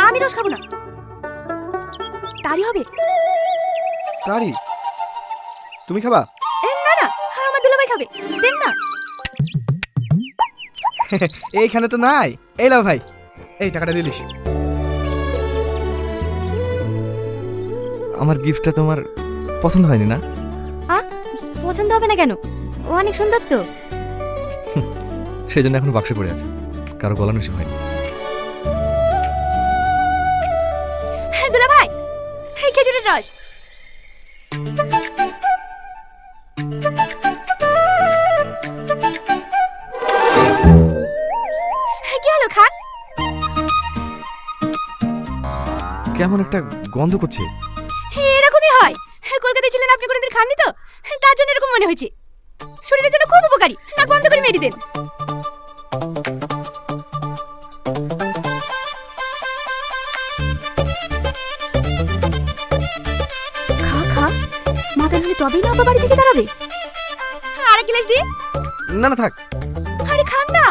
আমি রস খাবো না। তারি হবে? তারি তুমি খাবা? না না, আমার দুলাভাই খাবে, দেন না। এইখানে তো নাই। এই লাও ভাই, এই টাকাটা দিলিস। আমার গিফটটা তোমার পছন্দ হয়নি না? পছন্দ হবে না কেন? ও অনেক সুন্দর তো। সেই জন্য এখন বাক্সে পড়ে আছে, কারো গলা নসিব হয়নি। দুলাভাই, এই খেজুরের রস। কি হলো, খান? কেমন একটা গন্ধ করছে। এরকমই হয়, কলকাতায় ছিলেন আপনি, কোনোদিন খাননি তো, তার জন্য এরকম মনে হয়েছে। শরীরের জন্য খুব উপকারী, নাক বন্ধ করে মেরে দেন। খা খা, মাথা ধরে তবেই না বাড়ি থেকে দাঁড়াবে। আরেক গ্লাস দিয়ে। না না থাক। আরে খান না।